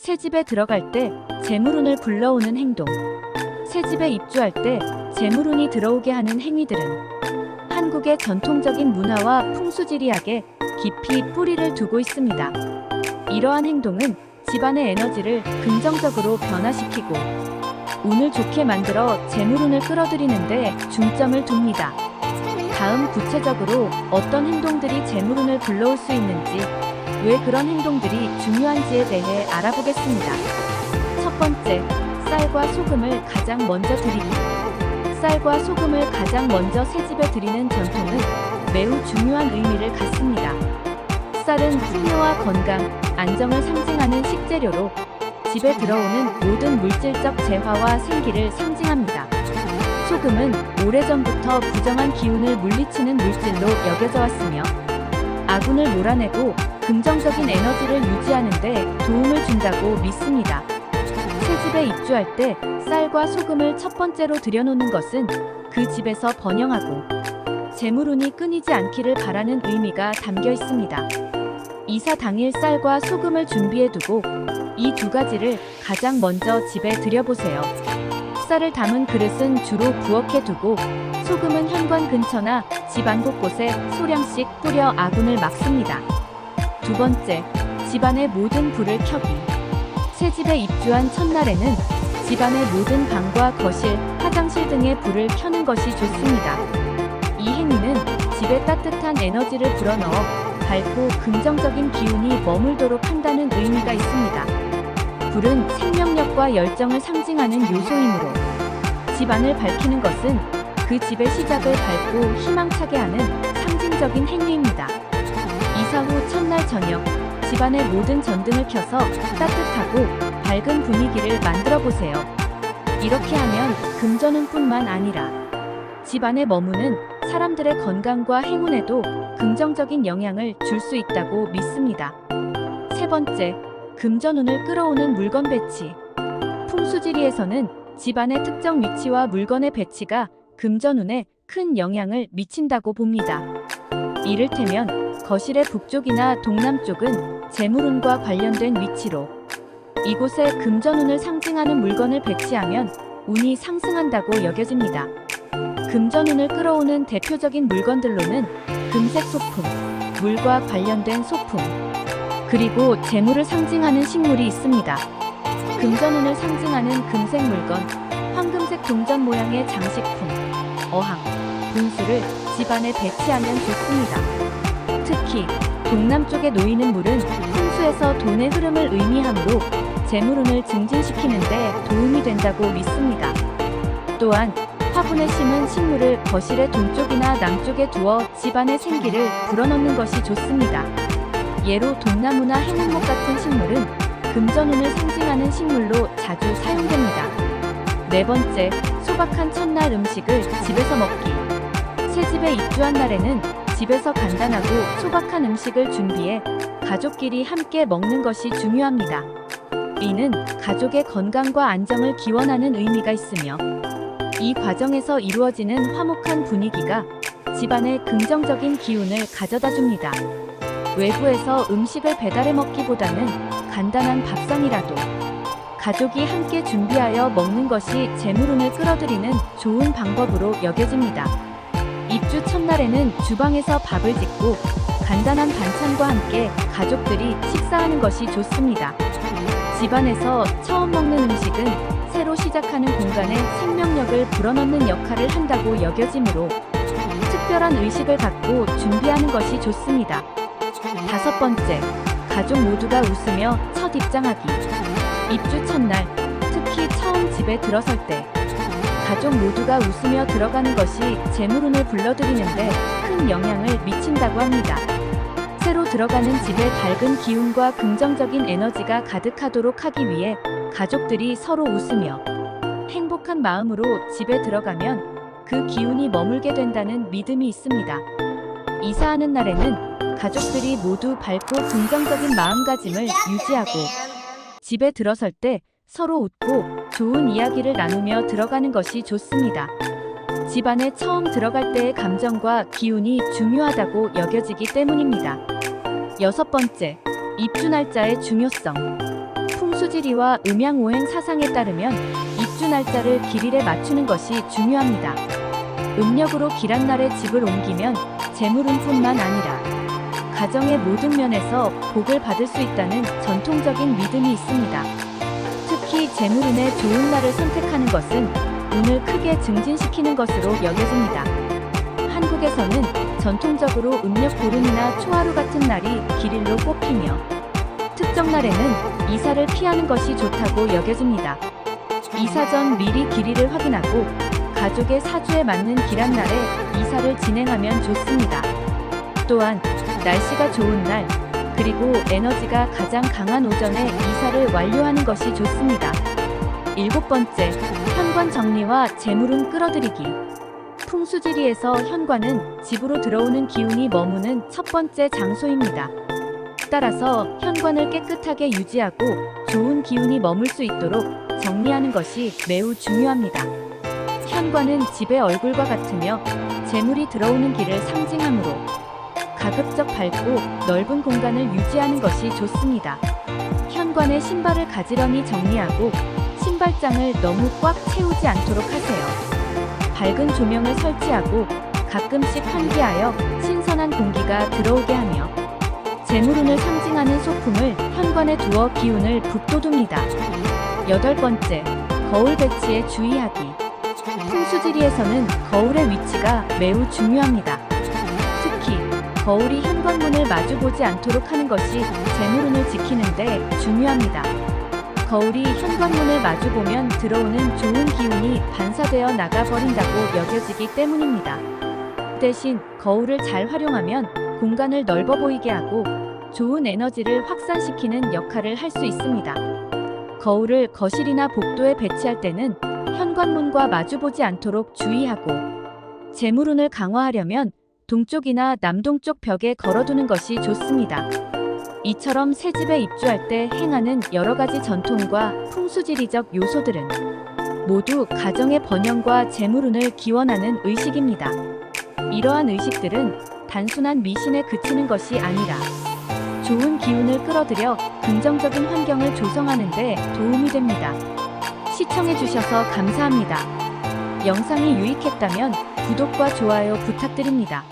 새집에 들어갈 때 재물운을 불러오는 행동. 새집에 입주할 때 재물운이 들어오게 하는 행위들은 한국의 전통적인 문화와 풍수지리학에 깊이 뿌리를 두고 있습니다. 이러한 행동은 집안의 에너지를 긍정적으로 변화시키고 운을 좋게 만들어 재물운을 끌어들이는 데 중점을 둡니다. 다음 구체적으로 어떤 행동들이 재물운을 불러올 수 있는지, 왜 그런 행동들이 중요한지에 대해 알아보겠습니다. 첫 번째, 쌀과 소금을 가장 먼저 드리기. 쌀과 소금을 가장 먼저 새집에 드리는 전통은 매우 중요한 의미를 갖습니다. 쌀은 풍요와 건강, 안정을 상징하는 식재료로 집에 들어오는 모든 물질적 재화와 생기를 상징합니다. 소금은 오래전부터 부정한 기운을 물리치는 물질로 여겨져 왔으며 아군을 몰아내고 긍정적인 에너지를 유지하는 데 도움을 준다고 믿습니다. 새집에 입주할 때 쌀과 소금을 첫 번째로 들여놓는 것은 그 집에서 번영하고 재물운이 끊이지 않기를 바라는 의미가 담겨 있습니다. 이사 당일 쌀과 소금을 준비해두고 이 두 가지를 가장 먼저 집에 들여보세요. 쌀을 담은 그릇은 주로 부엌에 두고 소금은 현관 근처나 집안 곳곳에 소량씩 뿌려 아군을 막습니다. 두 번째, 집안의 모든 불을 켜기. 새집에 입주한 첫날에는 집안의 모든 방과 거실, 화장실 등의 불을 켜는 것이 좋습니다. 이 행위는 집에 따뜻한 에너지를 불어넣어 밝고 긍정적인 기운이 머물도록 한다는 의미가 있습니다. 불은 생명력과 열정을 상징하는 요소이므로 집안을 밝히는 것은 그 집의 시작을 밝고 희망차게 하는 상징적인 행위입니다. 이사 후 첫날 저녁, 집안의 모든 전등을 켜서 따뜻하고 밝은 분위기를 만들어 보세요. 이렇게 하면 금전운뿐만 아니라 집안에 머무는 사람들의 건강과 행운에도 긍정적인 영향을 줄 수 있다고 믿습니다. 세 번째, 금전운을 끌어오는 물건 배치. 풍수지리에서는 집안의 특정 위치와 물건의 배치가 금전운에 큰 영향을 미친다고 봅니다. 이를테면 거실의 북쪽이나 동남쪽은 재물운과 관련된 위치로 이곳에 금전운을 상징하는 물건을 배치하면 운이 상승한다고 여겨집니다. 금전운을 끌어오는 대표적인 물건들로는 금색 소품, 물과 관련된 소품, 그리고 재물을 상징하는 식물이 있습니다. 금전운을 상징하는 금색 물건, 황금색 동전 모양의 장식품, 어항, 분수를 집안에 배치하면 좋습니다. 특히 동남쪽에 놓이는 물은 풍수에서 돈의 흐름을 의미하므로 재물운을 증진시키는 데 도움이 된다고 믿습니다. 또한 화분에 심은 식물을 거실의 동쪽이나 남쪽에 두어 집안의 생기를 불어넣는 것이 좋습니다. 예로 돈나무나 해문목 같은 식물은 금전운을 상징하는 식물로 자주 사용됩니다. 네 번째, 소박한 첫날 음식을 집에서 먹기. 새집에 입주한 날에는 집에서 간단하고 소박한 음식을 준비해 가족끼리 함께 먹는 것이 중요합니다. 이는 가족의 건강과 안정을 기원하는 의미가 있으며 이 과정에서 이루어지는 화목한 분위기가 집안에 긍정적인 기운을 가져다 줍니다. 외부에서 음식을 배달해 먹기보다는 간단한 밥상이라도 가족이 함께 준비하여 먹는 것이 재물운을 끌어들이는 좋은 방법으로 여겨집니다. 입주 첫날에는 주방에서 밥을 짓고 간단한 반찬과 함께 가족들이 식사하는 것이 좋습니다. 집안에서 처음 먹는 음식은 새로 시작하는 공간에 생명력을 불어넣는 역할을 한다고 여겨지므로 특별한 의식을 갖고 준비하는 것이 좋습니다. 다섯 번째, 가족 모두가 웃으며 첫 입장하기. 입주 첫날, 특히 처음 집에 들어설 때 가족 모두가 웃으며 들어가는 것이 재물운을 불러들이는데 큰 영향을 미친다고 합니다. 새로 들어가는 집에 밝은 기운과 긍정적인 에너지가 가득하도록 하기 위해 가족들이 서로 웃으며 행복한 마음으로 집에 들어가면 그 기운이 머물게 된다는 믿음이 있습니다. 이사하는 날에는 가족들이 모두 밝고 긍정적인 마음가짐을 유지하고 집에 들어설 때 서로 웃고 좋은 이야기를 나누며 들어가는 것이 좋습니다. 집안에 처음 들어갈 때의 감정과 기운이 중요하다고 여겨지기 때문입니다. 여섯 번째, 입주 날짜의 중요성. 풍수지리와 음양오행 사상에 따르면 입주 날짜를 길일에 맞추는 것이 중요합니다. 음력으로 길한 날에 집을 옮기면 재물운뿐만 아니라 가정의 모든 면에서 복을 받을 수 있다는 전통적인 믿음이 있습니다. 특히 재물운의 좋은 날을 선택하는 것은 운을 크게 증진시키는 것으로 여겨집니다. 한국에서는 전통적으로 음력 보름이나 초하루 같은 날이 길일로 꼽히며 특정 날에는 이사를 피하는 것이 좋다고 여겨집니다. 이사 전 미리 길일을 확인하고 가족의 사주에 맞는 길한 날에 이사를 진행하면 좋습니다. 또한 날씨가 좋은 날, 그리고 에너지가 가장 강한 오전에 이사를 완료하는 것이 좋습니다. 7번째, 현관 정리와 재물운 끌어들이기. 풍수지리에서 현관은 집으로 들어오는 기운이 머무는 첫 번째 장소입니다. 따라서 현관을 깨끗하게 유지하고 좋은 기운이 머물 수 있도록 정리하는 것이 매우 중요합니다. 현관은 집의 얼굴과 같으며 재물이 들어오는 길을 상징하므로 가급적 밝고 넓은 공간을 유지하는 것이 좋습니다. 현관에 신발을 가지런히 정리하고 신발장을 너무 꽉 채우지 않도록 하세요. 밝은 조명을 설치하고 가끔씩 환기하여 신선한 공기가 들어오게 하며 재물운을 상징하는 소품을 현관에 두어 기운을 북돋웁니다. 8번째, 거울 배치에 주의하기. 풍수지리에서는 거울의 위치가 매우 중요합니다. 특히 거울이 현관문을 마주보지 않도록 하는 것이 재물운을 지키는 데 중요합니다. 거울이 현관문을 마주보면 들어오는 좋은 기운이 반사되어 나가버린다고 여겨지기 때문입니다. 대신 거울을 잘 활용하면 공간을 넓어 보이게 하고 좋은 에너지를 확산시키는 역할을 할 수 있습니다. 거울을 거실이나 복도에 배치할 때는 현관문과 마주보지 않도록 주의하고 재물운을 강화하려면 동쪽이나 남동쪽 벽에 걸어두는 것이 좋습니다. 이처럼 새 집에 입주할 때 행하는 여러 가지 전통과 풍수지리적 요소들은 모두 가정의 번영과 재물운을 기원하는 의식입니다. 이러한 의식들은 단순한 미신에 그치는 것이 아니라 좋은 기운을 끌어들여 긍정적인 환경을 조성하는 데 도움이 됩니다. 시청해주셔서 감사합니다. 영상이 유익했다면 구독과 좋아요 부탁드립니다.